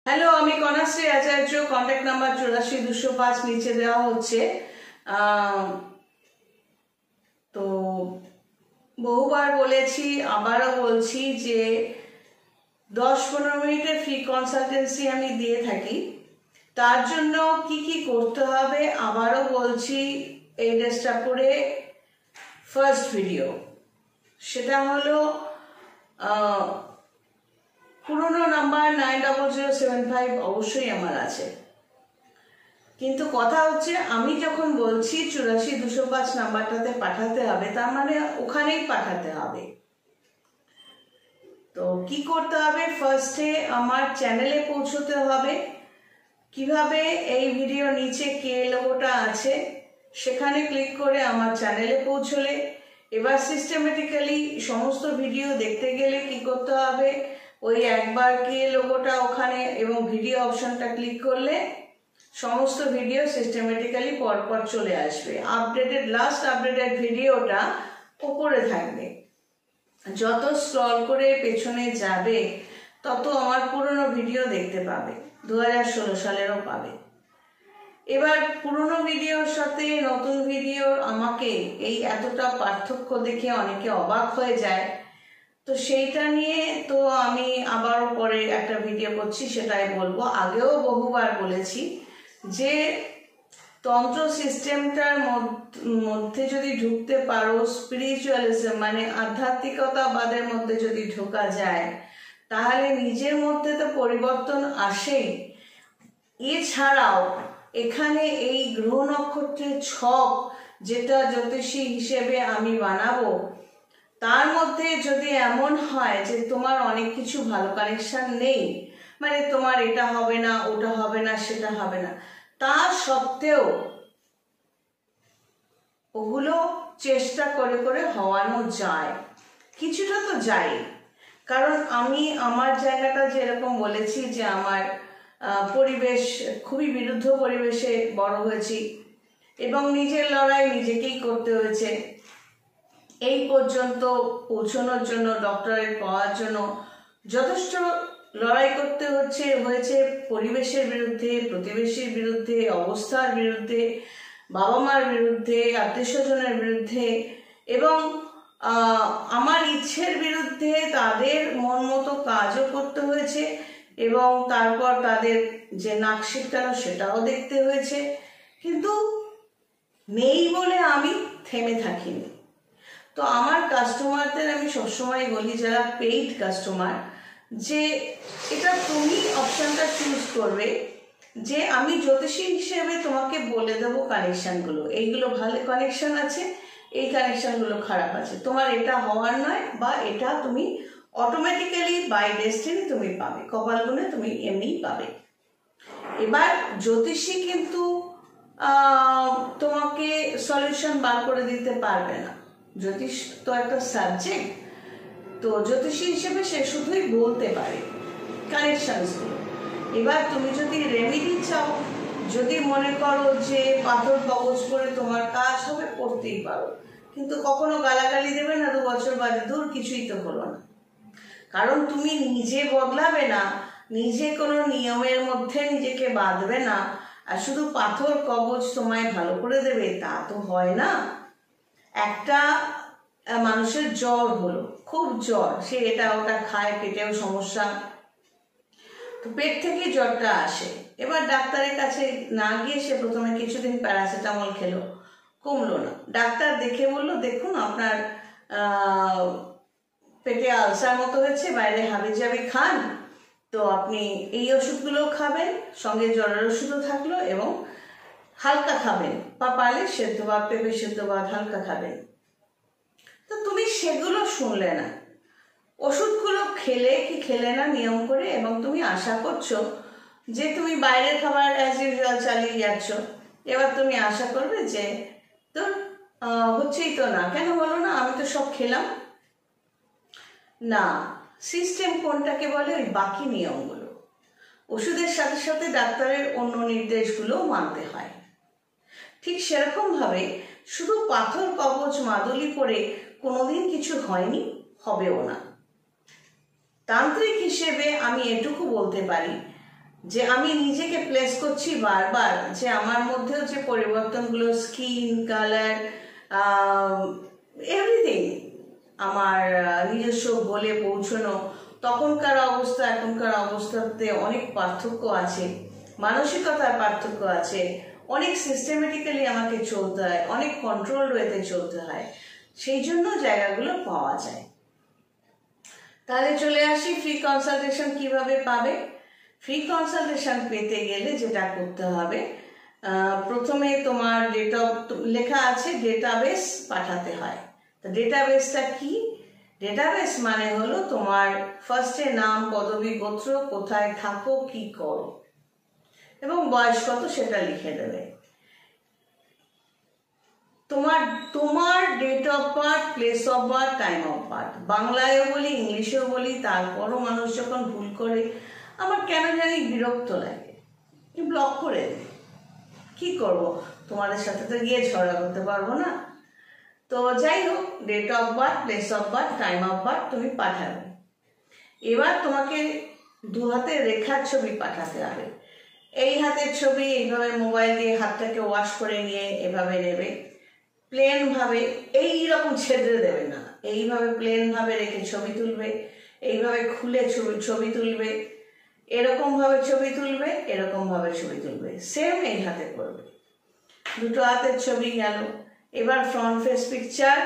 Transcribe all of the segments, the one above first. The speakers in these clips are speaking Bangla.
হ্যালো, আমি কন্যাশ্রী আচার্য। কন্ট্যাক্ট নাম্বার 84-205 নিচে দেওয়া হচ্ছে। তো বহুবার বলেছি, আবারও বলছি যে 10-15 মিনিটের ফ্রি কনসালটেন্সি আমি দিয়ে থাকি। তার জন্য কি কি করতে হবে আবারও বলছি। এই ড্রেসটা পরে ফার্স্ট ভিডিও, সেটা হলো পুরোনো নাম্বার 9007 অবশ্যই আমার আছে, কিন্তু কথা হচ্ছে আমি যখন বলছি 84-205 নাম্বারটাতে পাঠাতে হবে, তার মানে ওখানেই পাঠাতে হবে। তো কি করতে হবে? ফার্স্টে আমার চ্যানেলে পৌঁছতে হবে। কিভাবে? এই ভিডিও নিচে কে লোগোটা আছে, সেখানে ক্লিক করে আমার চ্যানেলে পৌঁছলে এবার সিস্টেমেটিক্যালি সমস্ত ভিডিও দেখতে গেলে কি করতে হবে? ওই একবার কে লোগোটা ওখানে এবং ভিডিও অপশনটা ক্লিক করলে সমস্ত ভিডিও সিস্টেমেটিক্যালি পরপর চলে আসবে। লাস্ট আপডেটেড ভিডিওটা উপরে থাকবে। যত স্ক্রল করে পেছনে যাবে তত আমার পুরনো ভিডিও দেখতে পাবে, 2016 সালেরও পাবে। এবার পুরনো ভিডিওর সাথে নতুন ভিডিওর আমাকে এই এতটা পার্থক্য দেখে অনেকে অবাক হয়ে যায়। তো সেইটা নিয়ে তো আমি আবারও পরে একটা ভিডিও করছি, সেটাই বলবো। আগেও বহুবার বলেছি যে তন্ত্র সিস্টেমটার মধ্যে যদি ঢুকতে পারো, স্পিরিচুয়ালিজম মানে আধ্যাত্মিকতাবাদের মধ্যে যদি ঢোকা যায়, তাহলে নিজের মধ্যে তো পরিবর্তন আসেই। এছাড়াও এখানে এই গ্রহ নক্ষত্রের ছক যেটা জ্যোতিষী হিসেবে আমি বানাবো, তার মধ্যে যদি এমন হয় যে তোমার অনেক কিছু ভালো কানেকশন নেই, মানে তোমার এটা হবে না, ওটা হবে না, সেটা হবে না, তা সত্ত্বেও ওগুলো চেষ্টা করে করে হওয়ানো যায়, কিছুটা তো যায়। কারণ আমি আমার জায়গাটা যেরকম বলেছি যে আমার পরিবেশ, খুবই বিরুদ্ধ পরিবেশে বড় হয়েছি এবং নিজের লড়াই নিজেকেই করতে হয়েছে। এই পর্যন্ত পৌঁছানোর জন্য, ডক্টরেট পাওয়ার জন্য যথেষ্ট লড়াই করতে হয়েছে পরিবেশের বিরুদ্ধে, প্রতিবেশীর বিরুদ্ধে, অবস্থার বিরুদ্ধে, বাবা মার বিরুদ্ধে, আত্মীয় স্বজনের বিরুদ্ধে এবং আমার ইচ্ছের বিরুদ্ধে। তাদের মন মতো কাজও করতে হয়েছে এবং তারপর তাদের যে নাক শিটকানো সেটাও দেখতে হয়েছে। কিন্তু নেই বলে আমি থেমে থাকিনি। তো আমার কাস্টমারদের আমি সবসময় বলি, যারা পেইড কাস্টমার, যে এটা তুমি অপশানটা চুজ করবে যে আমি জ্যোতিষী হিসেবে তোমাকে বলে দেবো কানেকশানগুলো, এইগুলো ভালো কানেকশান আছে, এই কানেকশানগুলো খারাপ আছে, তোমার এটা হওয়ার নয়, বা এটা তুমি অটোমেটিক্যালি বাই ডেস্টিনি তুমি পাবে, কপাল গুণে তুমি এমনিই পাবে। এবার জ্যোতিষী কিন্তু তোমাকে সলিউশন বার করে দিতে পারবে না। জ্যোতিষ তো একটা সাবজেক্ট, তো জ্যোতিষী হিসেবে সে শুধুই বলতে পারে কানেকশনসগুলো। এবার তুমি যদি রেমেডি চাও, যদি মনে করো যে পাথর কবজ করে তোমার কাজ হবে, করতেই পারো, কিন্তু কখনো গালাগালি দেবে না 2 বছর বাদে, দূর কিছুই তো হলো না। কারণ তুমি নিজে বদলাবে না, নিজে কোনো নিয়মের মধ্যে নিজেকে বাঁধবে না, আর শুধু পাথর কবজ তোমায় ভালো করে দেবে তা তো হয় না। একটা মানুষের জ্বর হলো, খুব জ্বর, সে এটা ওটা খায়, পেটেও সমস্যা, তো পেট থেকে জ্বরটা আসে। এবার ডাক্তারের কাছে না গিয়ে সে প্রথমে কিছুদিন প্যারাসিটামল খেলো, কমলো না। ডাক্তার দেখে বললো, দেখুন আপনার পেটে আলসার মতো হয়েছে, বাইরে হাবিজাবি খান, তো আপনি এই ওষুধগুলোও খাবেন, সঙ্গে জ্বরের ওষুধও থাকলো, এবং হালকা খাবেন, বা পারলে সেদ্ধ ভাত, পেঁপে সেদ্ধ ভাত হালকা খাবেন। তো তুমি সেগুলো শুনলে না, ওষুধগুলো খেলে কি খেলে না নিয়ম করে, এবং তুমি আশা করছো যে তুমি বাইরের খাবার অ্যাজ ইউজুয়াল চালিয়ে যাচ্ছ। এবার তুমি আশা করবে যে তো হচ্ছেই তো না, কেন হলো না, আমি তো সব খেলাম। না, সিস্টেম কোনটাকে বলে? ওই বাকি নিয়মগুলো। ওষুধের সাথে সাথে ডাক্তারের অন্য নির্দেশগুলো মানতে হয়। ঠিক সেরকমভাবে শুধু পাথর কবচ মাদুলি পরে কোনোদিন কিছু হয়নি, হবেও না। তান্ত্রিক হিসেবে আমি এটুকু বলতে পারি যে আমি নিজেকে প্লেস করছি বারবার যে আমার মধ্যেও যে পরিবর্তনগুলো, স্কিন কালার, এভরিথিং, আমার নিজস্ব গোলে পৌঁছানো, তখনকার অবস্থা এখনকার অবস্থাতে অনেক পার্থক্য আছে, মানসিকতার পার্থক্য আছে, অনেক সিস্টেমেটিক্যালি আমাকে চলতে হয়, অনেক কন্ট্রোল ওয়েতে চলতে হয়, সেই জন্য জায়গাগুলো পাওয়া যায়। তাহলে চলে আসি ফ্রি কনসালটেশন কিভাবে পাবে। ফ্রি কনসালটেশন পেতে গেলে যেটা করতে হবে, প্রথমে তোমার লেখা আছে ডেটাবেস পাঠাতে হয়। তো ডেটাবেসটা কি? ডেটাবেস মানে হলো তোমার ফার্স্টে নাম, পদবী, গোত্র, কোথায় থাকো, কি করো এবং বয়স কত সেটা লিখে দেবে। তোমার date of birth, place of birth, time of birth, বাংলায়ও বলি ইংলিশেও বলি, তারপরও মানুষ যখন ভুল করে আমার কেন জানি বিরক্ত লাগে, ব্লক করে দেয়। কি করব, তোমাদের সাথে তো গিয়ে ঝগড়া করতে পারবো না। তো যাই হোক, date of birth, place of birth, time of birth তুমি পাঠাবে। এবার তোমাকে দু হাতের রেখার ছবি পাঠাতে হবে। এই হাতের ছবি এইভাবে মোবাইল দিয়ে হাতটাকে ওয়াশ করে নিয়ে এভাবে নেবে, প্লেন ভাবে, এইরকম ছেড়ে দেবে না, এইভাবে প্লেন ভাবে রেখে ছবি তুলবে, এইভাবে খুলে ছবি তুলবে, এরকম ভাবে ছবি তুলবে, এরকম ভাবে ছবি তুলবে, সেম এই হাতে করবে। দুটো হাতের ছবি গেল। এবার ফ্রন্ট ফেস পিকচার,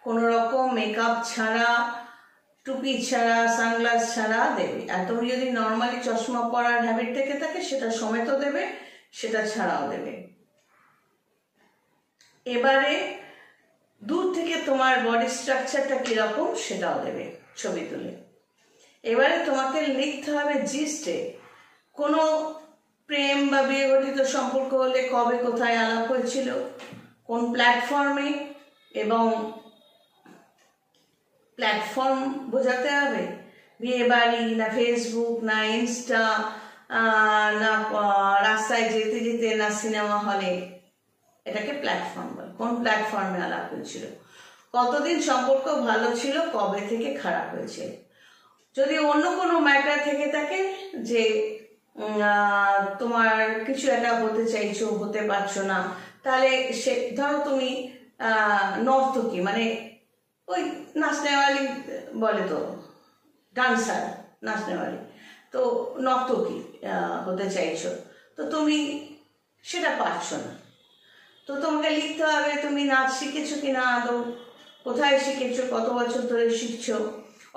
কোনো রকম মেকআপ ছাড়া, টুপি ছাড়া, সানগ্লাস ছাড়া দেবে। আর তুমি যদি নর্মালি চশমা পরার হ্যাবিট থেকে থাকে সেটা সমেতও দেবে, সেটা ছাড়াও দেবে। এবারে দূর থেকে তোমার বডি স্ট্রাকচারটা কিরকম সেটাও দেবে ছবি তুলে। এবারে তোমাকে লিখতে হবে জিস্টে, কোনো প্রেম বা বিয়ে ঘটিত সম্পর্ক হলে কবে কোথায় আলাপ হয়েছিল, কোন প্ল্যাটফর্মে, এবং প্ল্যাটফর্ম বোঝাতে হবে, বিয়ে বাড়ি না ফেসবুক না ইনস্টা না রাস্তায় যেতে যেতে না সিনেমা হলে, এটাকে প্ল্যাটফর্ম বলে। কোন প্ল্যাটফর্মে আলাপ হয়েছিল, কতদিন সম্পর্ক ভালো ছিল, কবে থেকে খারাপ হয়েছে। যদি অন্য কোনো ম্যাটার থেকে থাকে, যে তোমার কিছু একটা হতে চাইছো, হতে পারছো না, তাহলে সে ধরো তুমি নর্তকী, মানে ওই নাচনেওয়ালি বলে তো, ডান্সার, নাচনেওয়ালি, তো নর্তকী হতে চাইছো, তো তুমি সেটা পারছো না, তো তোমাকে লিখতে হবে তুমি নাচ শিখেছো কিনা, আদৌ কোথায় শিখেছো, কত বছর ধরে শিখছো।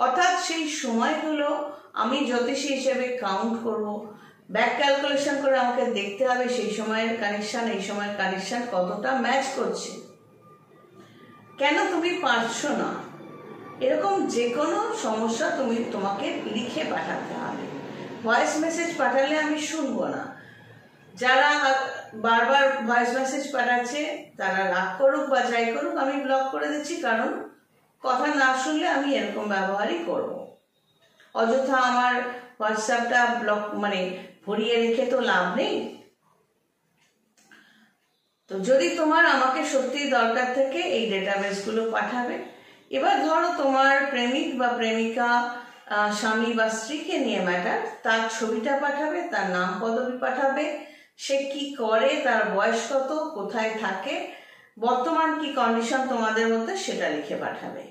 অর্থাৎ সেই সময়গুলো আমি জ্যোতিষী হিসেবে কাউন্ট করব, ব্যাক ক্যালকুলেশন করে আমাকে দেখতে হবে সেই সময়ের কানেকশন এই সময়ের কানেকশন কতটা ম্যাচ করছে। কেন তুমি পারছো না, এরকম যে কোনো সমস্যা তোমাকে লিখে পাঠাতে হবে। ভয়েস মেসেজ পাঠালে আমি শুনবো না। যারা বারবার ভয়েস মেসেজ পাঠাচ্ছে তারা রাগ করুক বা যাই করুক, আমি ব্লক করে দিচ্ছি, কারণ কথা না শুনলে আমি এরকম ব্যবহারই করব। অযথা আমার হোয়াটসঅ্যাপটা ব্লক মানে ভরিয়ে রেখে তো লাভ নেই। তো যদি তোমার আমাকে সত্যি দরকার থেকে এই ডেটাবেসগুলো পাঠাবে। এবার ধরো তোমার প্রেমিক বা প্রেমিকা, স্বামী বা স্ত্রীকে নিয়ে ম্যাটার, তার ছবিটা পাঠাবে, তার নাম পদবি পাঠাবে, সে কি করে, তার বয়স কত, কোথায় থাকে, বর্তমান কি কন্ডিশন তোমাদের মধ্যে সেটা লিখে পাঠাবে।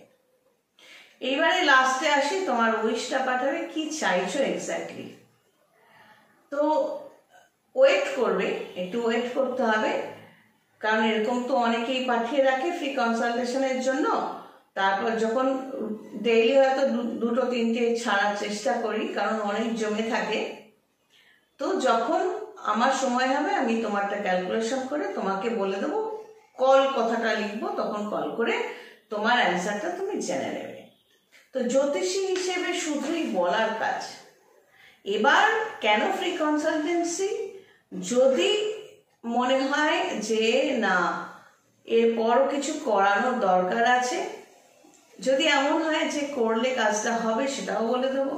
এইবারে লাস্টে আসি, তোমার উইশটা পাঠাবে, কি চাইছো এক্স্যাক্টলি। তো ওয়েট করবে, একটু ওয়েট করতে হবে, কারণ এরকম তো অনেকেই পাঠিয়ে রাখে ফ্রি কনসালটেশনের জন্য। তারপর যখন ডেইলি হয়তো দুটো তিনটে ছাড়ার চেষ্টা করি, কারণ অনেক জমে থাকে। তো যখন আমার সময় হবে আমি তোমারটা ক্যালকুলেশন করে তোমাকে বলে দেবো, কল কথাটা লিখবো, তখন কল করে তোমার অ্যান্সারটা তুমি জেনে নেবে। তো জ্যোতিষী হিসেবে শুধুই বলার কাজ। এবার কেন ফ্রি কনসালটেন্সি? যদি মনে হয় যে না এরপরও কিছু করানোর দরকার আছে, যদি এমন হয় যে করলে কাজটা হবে সেটাও বলে দেবো,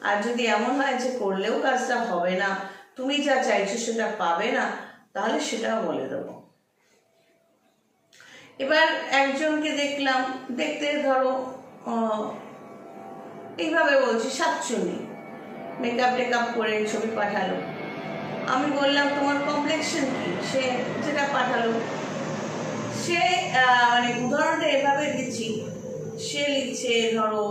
আর যদি এমন হয় যে করলেও কাজটা হবে না, তুমি যা চাইছো সেটা পাবে না, তাহলে সেটাও বলে দেবো। এবার একজনকে দেখলাম, দেখতে ধরো এইভাবে বলছি, সাতচুন্নি, মেকআপ টেকআপ করে ছবি পাঠালো, আমি বললাম তোমার কমপ্লেক্সন কি, সে যেটা পাঠালো সে মানে উদাহরণটা এভাবে দিচ্ছি, সে লিখছে ধরো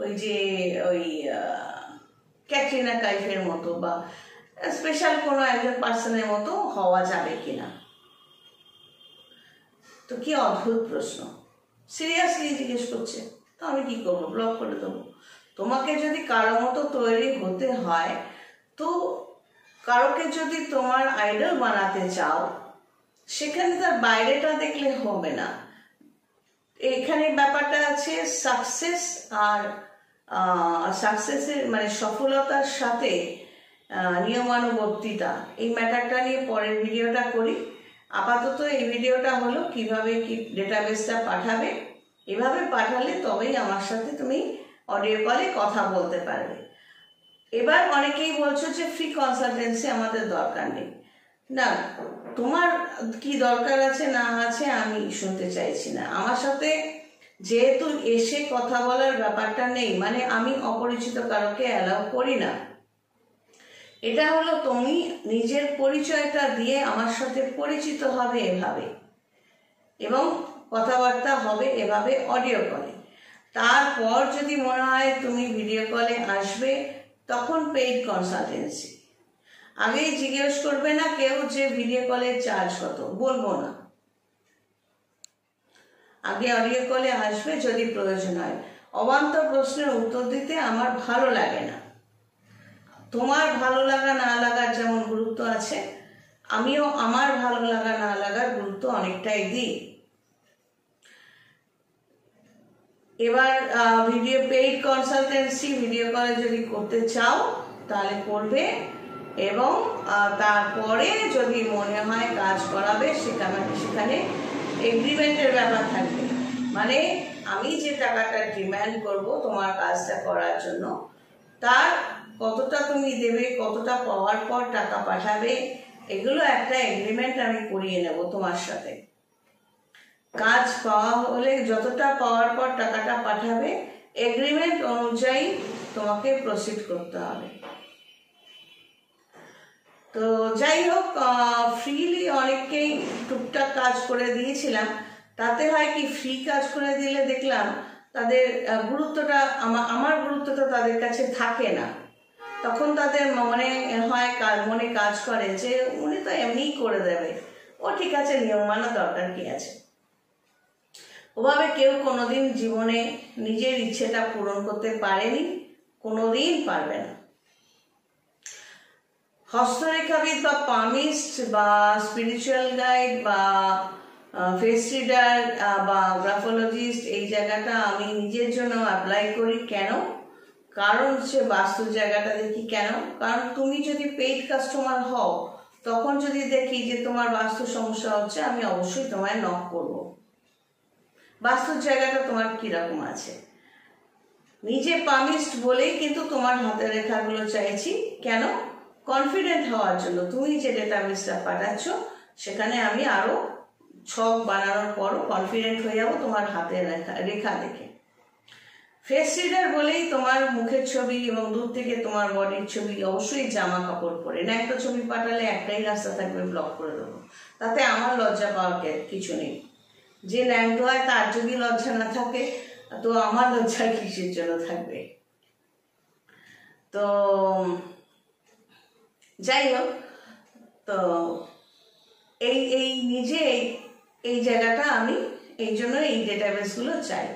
ওই যে ওই ক্যাটরিনা কাইফের মতো বা স্পেশাল কোনো একজন পার্সনের মতো হওয়া যাবে কিনা। তো কি অদ্ভুত প্রশ্ন, সিরিয়াসলি জিজ্ঞেস করছে। তো আমি কি করবো, ব্লক করে দেবো। তোমাকে যদি কারো মতো তৈরি হতে হয়, তো কারোকে যদি তোমার আইডল বানাতে চাও, সেখানে তার বাইরেটা দেখলে হবে না। এখানে ব্যাপারটা আছে সাকসেস আর সাকসেসের মানে সফলতার সাথে নিয়মানুবর্তিতা, এই ম্যাটারটা নিয়ে পরের ভিডিওটা করি। আপাতত এই ভিডিওটা হলো কিভাবে কি ডেটাবেসটা পাঠাবে। এভাবে পাঠালে তবেই আমার সাথে তুমি অডিও কলে কথা বলতে পারবে। এবার অনেকেই বলছো যে ফ্রি কনসালটেন্সি আমাদের দরকার নেই। না, তোমার কি দরকার আছে না আছে আমি শুনতে চাইছি না। আমার সাথে যেহেতু এসে কথা বলার ব্যাপারটা নেই, মানে আমি অপরিচিত কারোকে অ্যালাউ করি না। এটা হলো তুমি নিজের পরিচয়টা দিয়ে আমার সাথে পরিচিত হবে এভাবে, এবং কথাবার্তা হবে এভাবে অডিও কলে। তারপর যদি মনে হয় তুমি ভিডিও কলে আসবে, তখন পেইড কনসালটেন্সি। আগেই জিজ্ঞেস করবে না কেউ যে ভিডিও কলের চার্জ কত, বলবো না। আগে অডিও কলে আসবে যদি প্রয়োজন হয়। অবান্তর প্রশ্নের উত্তর দিতে আমার ভালো লাগে না। তোমার ভালো লাগা না লাগার যেমন গুরুত্ব আছে, আমিও আমার ভালো লাগা না লাগার গুরুত্ব অনেকটাই দিই। এবার ভিডিও পেইড কনসালটেন্সি ভিডিও কলে যদি করতে চাও তাহলে করবে, এবং তারপরে যদি মনে হয় কাজ করাবে সেখানে এগ্রিমেন্টের ব্যাপার থাকবে। মানে আমি যে টাকাটা ডিমান্ড করব তোমার কাজটা করার জন্য, তার কতটা তুমি দেবে, কতটা পাওয়ার পর টাকা পাঠাবে, এগুলো একটা এগ্রিমেন্ট আমি করিয়ে নেব তোমার সাথে। কাজ পাওয়া হলে যতটা পাওয়ার পর টাকাটা পাঠাবে, এগ্রিমেন্ট অনুযায়ী তোমাকে প্রসিড করতে হবে। তো যাই হোক, ফ্রিলি অনেককেই টুকটাক কাজ করে দিয়েছিলাম। তাতে হয় কি, ফ্রি কাজ করে দিলে দেখলাম তাদের গুরুত্বটা আমার গুরুত্বটা তাদের কাছে থাকে না। তখন তাদের মনে হয় মনে কাজ করে যে উনি তো এমনিই করে দেবে, ও ঠিক আছে, নিয়ম মানা দরকার কি আছে। ওভাবে কেউ কোনোদিন জীবনে নিজের ইচ্ছেটা পূরণ করতে পারেনি, কোনোদিন পারবে না। হস্তরেখাবিদ বা পামিস্ট বা স্পিরিচুয়াল গাইড বা ফেস রিডার বা গ্রাফোলজিস্ট, এই জায়গাটা আমি নিজের জন্য অ্যাপ্লাই করি। কেন? কারণ হচ্ছে বাস্তুর জায়গাটা দেখি। কেন? কারণ তুমি যদি পেইড কাস্টমার হও, তখন যদি দেখি যে তোমার বাস্তু সমস্যা হচ্ছে, আমি অবশ্যই তোমায় নক করব। বাস্তুর জায়গাটা তোমার কিরকম আছে। নিজে পামিস্ট বলেই কিন্তু তোমার হাতের রেখাগুলো চাইছি। কেন? কনফিডেন্ট হওয়ার জন্য। তুমি যে ডেটাবেসটা পাঠাচ্ছ সেখানে আমি আরো ছক বানানোর পরও কনফিডেন্ট হয়ে যাবো তোমার হাতের রেখা দেখে। ফেস রিডার বলেই তোমার মুখের ছবি এবং দূর থেকে তোমার বডির ছবি, অবশ্যই জামা কাপড় পরে। ন্যাংটো ছবি পাঠালে একটাই রাস্তা থাকবে, ব্লক করে দেবো। তাতে আমার লজ্জা পাওয়ার কিছু নেই। যে ন্যাংটো হয় তার যদি লজ্জা না থাকে, তো আমার লজ্জার কিসের জন্য থাকবে। তো যাই হোক, তো এই নিজে এই জায়গাটা আমি এই জন্য এই ডেটাবেসগুলো চাই।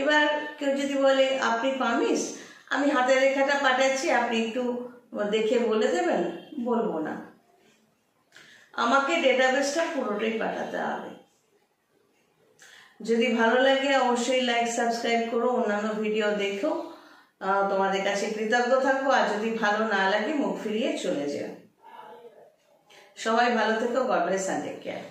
এবার কেউ যদি বলে আপনি পামিস, আমি হাতের রেখাটা পাঠাচ্ছি, আপনি একটু দেখে বলে দেবেন, বলবো না। আমাকে ডেটাবেসটা পুরোটাই পাঠাতে হবে। যদি ভালো লাগে অবশ্যই লাইক সাবস্ক্রাইব করো, অন্যান্য ভিডিও দেখো। তোমাদের কাছে কৃতজ্ঞ থাকবো। আর যদি ভালো না লাগে মুখ ফিরিয়ে চলে যাও। সবাই ভালো থেকো। God bless and take care.